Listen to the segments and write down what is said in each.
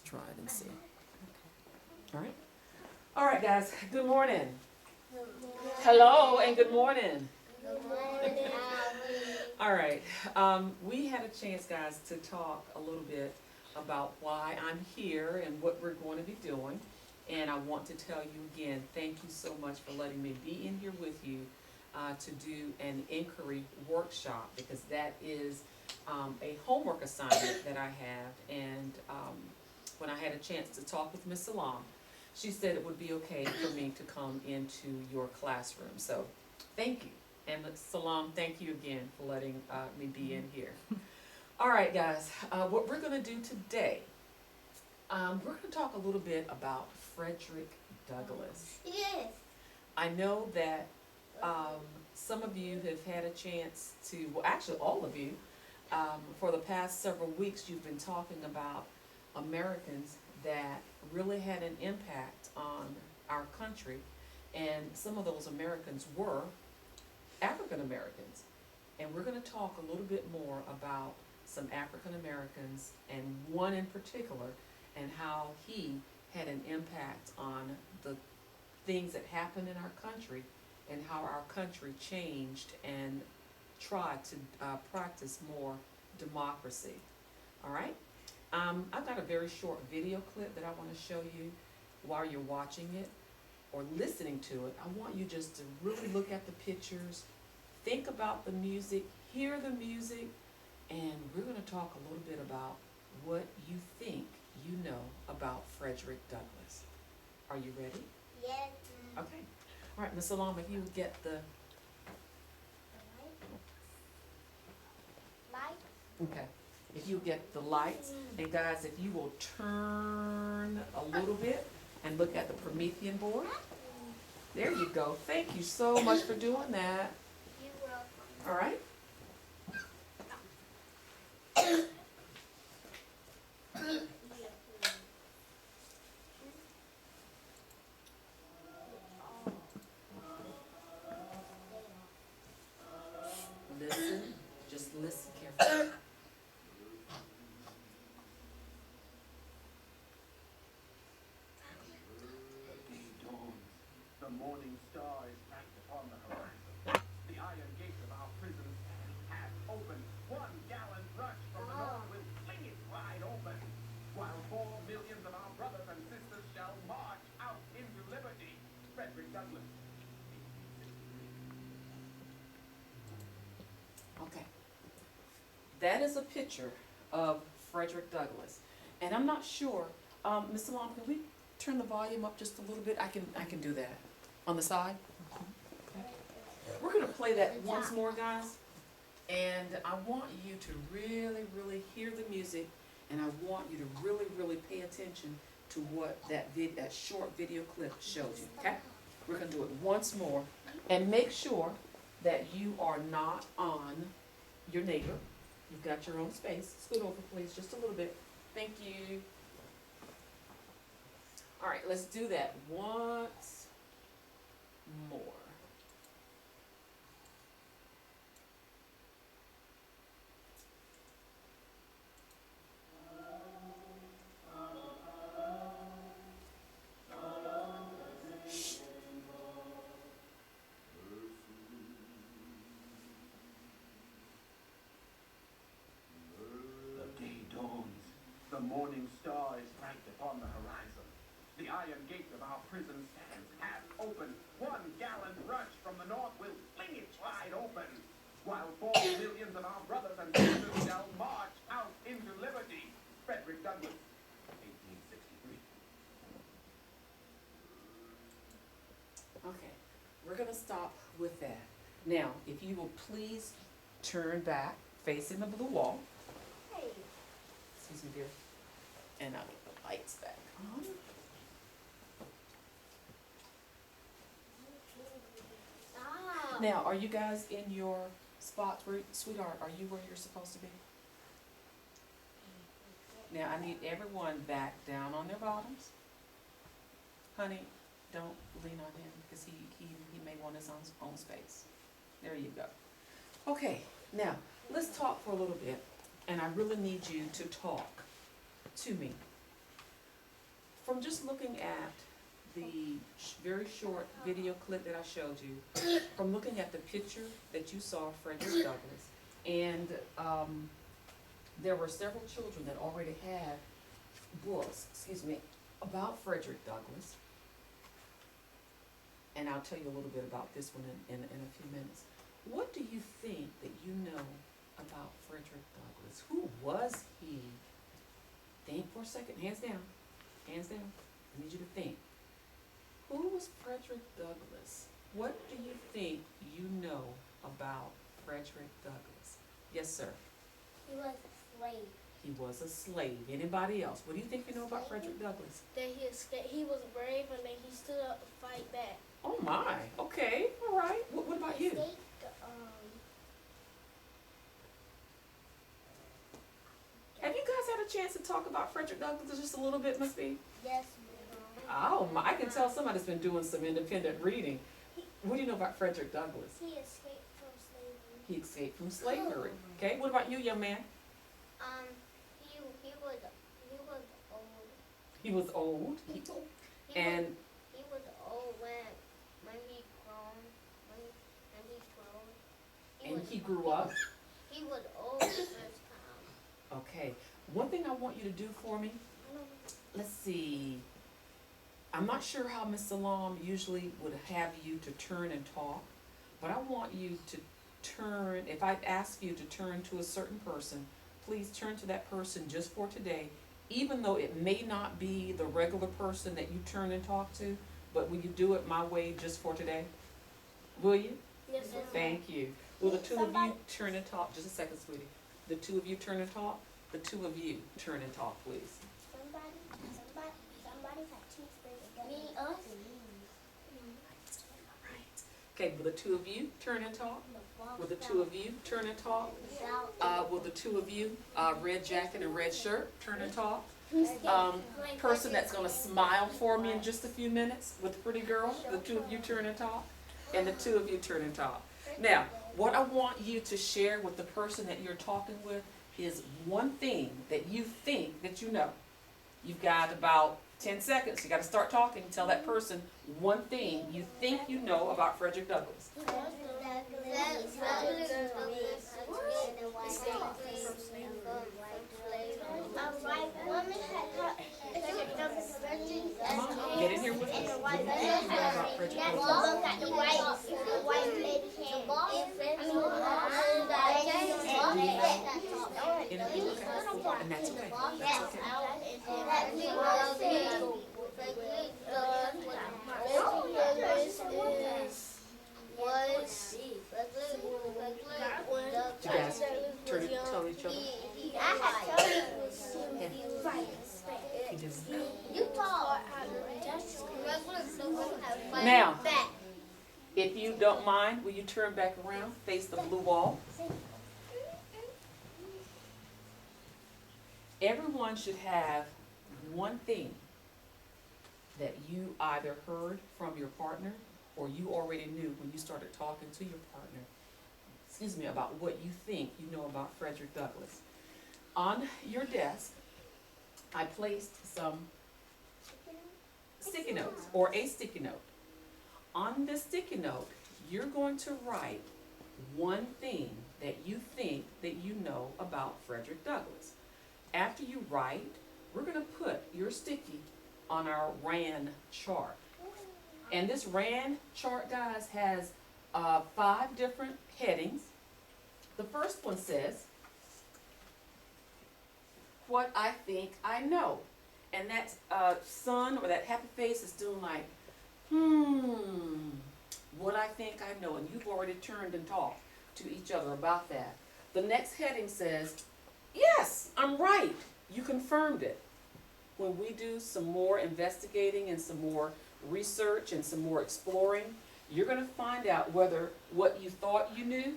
try it and see. All right. All right, guys. Good morning. Hello and good morning. All right. We had a chance, guys, to talk a little bit about why I'm here and what we're going to be doing. And I want to tell you again, thank you so much for letting me be in here with you to do an inquiry workshop, because that is a homework assignment that I have. And when I had a chance to talk with Miss Salam, she said it would be okay for me to come into your classroom. So thank you. And Salam, thank you again for letting me be in here. All right, guys, what we're going to do today, we're going to talk a little bit about Frederick Douglass. Yes. I know that some of you have had a chance to, well, actually all of you, for the past several weeks, you've been talking about Americans that really had an impact on our country, and some of those Americans were African Americans. And we're going to talk a little bit more about some African Americans, and one in particular, and how he had an impact on the things that happened in our country, and how our country changed and tried to practice more democracy. All right? I've got a very short video clip that I want to show you while you're watching it or listening to it. I want you just to really look at the pictures, think about the music, hear the music, and we're going to talk a little bit about what you think you know about Frederick Douglass. Are you ready? Yes. Okay. All right, Miss Salam, if you would get the... Light. Okay. If you get the lights, and guys, if you will turn a little bit and look at the Promethean board. There you go. Thank you so much for doing that. You're welcome. All right. Listen. Just listen carefully. The day dawns. The morning star is bright upon the horizon. The iron gate of our prison stands half open. One gallant rush from the north will fling it wide open, while 4 millions of our brothers and sisters shall march out into liberty. Frederick Douglass. Okay. That is a picture of Frederick Douglass. And I'm not sure, Ms. Salam, can we turn the volume up just a little bit? I can do that. On the side? Okay. We're gonna play that once more, guys. And I want you to really, really hear the music, and I want you to really, really pay attention to what that short video clip shows you, okay? We're gonna do it once more, and make sure that you are not on your neighbor. You've got your own space. Scoot over, please, just a little bit. Thank you. All right, let's do that once more. The day dawns. The morning star is bright upon the horizon. The iron gate of our prison stands half open. One gallant rush from the north will fling it wide open, while 4 millions of our brothers and sisters shall march out into liberty. Frederick Douglass, 1863. Okay, we're gonna stop with that. Now, if you will please turn back, facing the blue wall. Hey. Excuse me, dear. And I'll get the lights back on. Stop. Now, are you guys in your spots where, sweetheart, are you where you're supposed to be? Now, I need everyone back down on their bottoms. Honey, don't lean on him, because he may want his own space. There you go. Okay, now, let's talk for a little bit, and I really need you to talk to me. from just looking at the very short video clip that I showed you, from looking at the picture that you saw of Frederick Douglass, and there were several children that already had books, about Frederick Douglass. And I'll tell you a little bit about this one in a few minutes. What do you think that you know about Frederick Douglass? Who was he? Think for a second. Hands down. Hands down. I need you to think. Who was Frederick Douglass? What do you think you know about Frederick Douglass? Yes, sir. He was a slave. He was a slave. Anybody else? What do you think you know about Frederick Douglass? That he escaped, he was brave, and that he stood up to fight back. Oh my. Okay. All right. What about you? Escaped, Have you guys had a chance to talk about Frederick Douglass just a little bit, Miss B? yes, Oh my, I can tell somebody's been doing some independent reading. What do you know about Frederick Douglass? he escaped from slavery. He escaped from slavery. Okay, what about you, young man? He was old. He was old. He And he was old when he grown when he grown. and he grew up. He was old the first time. Okay. One thing I want you to do for me, let's see. I'm not sure how Miss Salam usually would have you to turn and talk, but I want you to turn, if I ask you to turn to a certain person, please turn to that person just for today, even though it may not be the regular person that you turn and talk to, but will you do it my way just for today? Will you? Yes, sir. Thank you. Will the two of you turn and talk? Just a second, sweetie. The two of you turn and talk? The two of you turn and talk, please. Somebody had teeth. Me, us. Okay, will the two of you turn and talk? Will the two of you turn and talk? Will the two of you, red jacket and red shirt, turn and talk? Person that's gonna smile for me in just a few minutes with the pretty girl, the two of you turn and talk? And the two of you turn and talk. Now, what I want you to share with the person that you're talking with is one thing that you think that you know. You've got about 10 seconds. You gotta start talking. Tell that person one thing you think you know about Frederick Douglass. Come on, get in here with us. What do you think you know about Frederick Douglass? Interview, okay. And that's okay. That's okay. You guys turn and tell each other. He doesn't know. Now, if you don't mind, will you turn back around, face the blue wall? Everyone should have one thing that you either heard from your partner or you already knew when you started talking to your partner, about what you think you know about Frederick Douglass. On your desk, I placed some sticky notes, or a sticky note. On this sticky note, you're going to write one thing that you think that you know about Frederick Douglass. After you write, we're going to put your sticky on our RAN chart. And this RAN chart, guys, has 5 different headings. The first one says, what I think I know. And that son or that happy face is doing like, what I think I know. And you've already turned and talked to each other about that. The next heading says, yes, I'm right. You confirmed it. When we do some more investigating and some more research and some more exploring, you're going to find out whether what you thought you knew,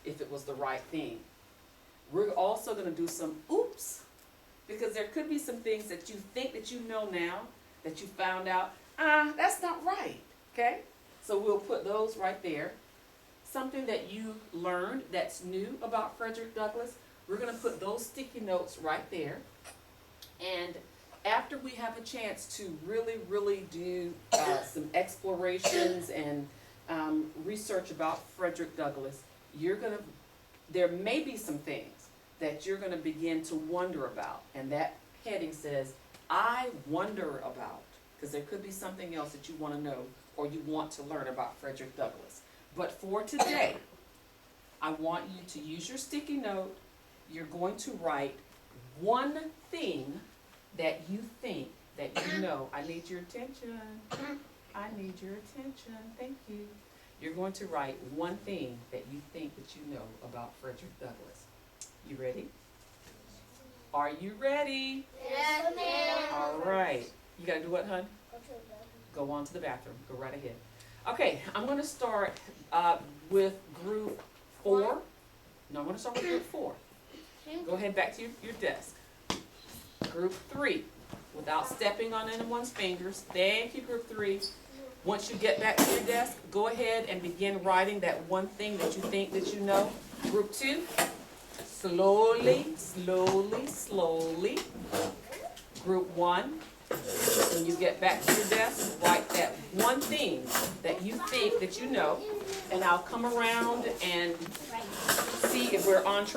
if it was the right thing. We're also going to do some oops, because there could be some things that you think that you know now that you found out, that's not right, okay? So we'll put those right there. Something that you learned that's new about Frederick Douglass, we're going to put those sticky notes right there. And after we have a chance to really do some explorations and research about Frederick Douglass, there may be some things that you're gonna begin to wonder about, and that heading says, I wonder about, because there could be something else that you wanna know or you want to learn about Frederick Douglass. But for today, I want you to use your sticky note. You're going to write one thing that you think that you know. I need your attention. I need your attention. Thank you. You're going to write one thing that you think that you know about Frederick Douglass. You ready? Are you ready? Yes, ma'am. All right. You gotta do what, hon? Go to the bathroom. Go on to the bathroom. Go right ahead. Okay, I'm gonna start with group 4. No, I'm gonna start with group 4. Go ahead back to your desk. Group 3, without stepping on anyone's fingers. Thank you, group 3. Once you get back to your desk, go ahead and begin writing that one thing that you think that you know. Group 2, slowly. Group 1, when you get back to your desk, write that one thing that you think that you know, and I'll come around and see if we're on track.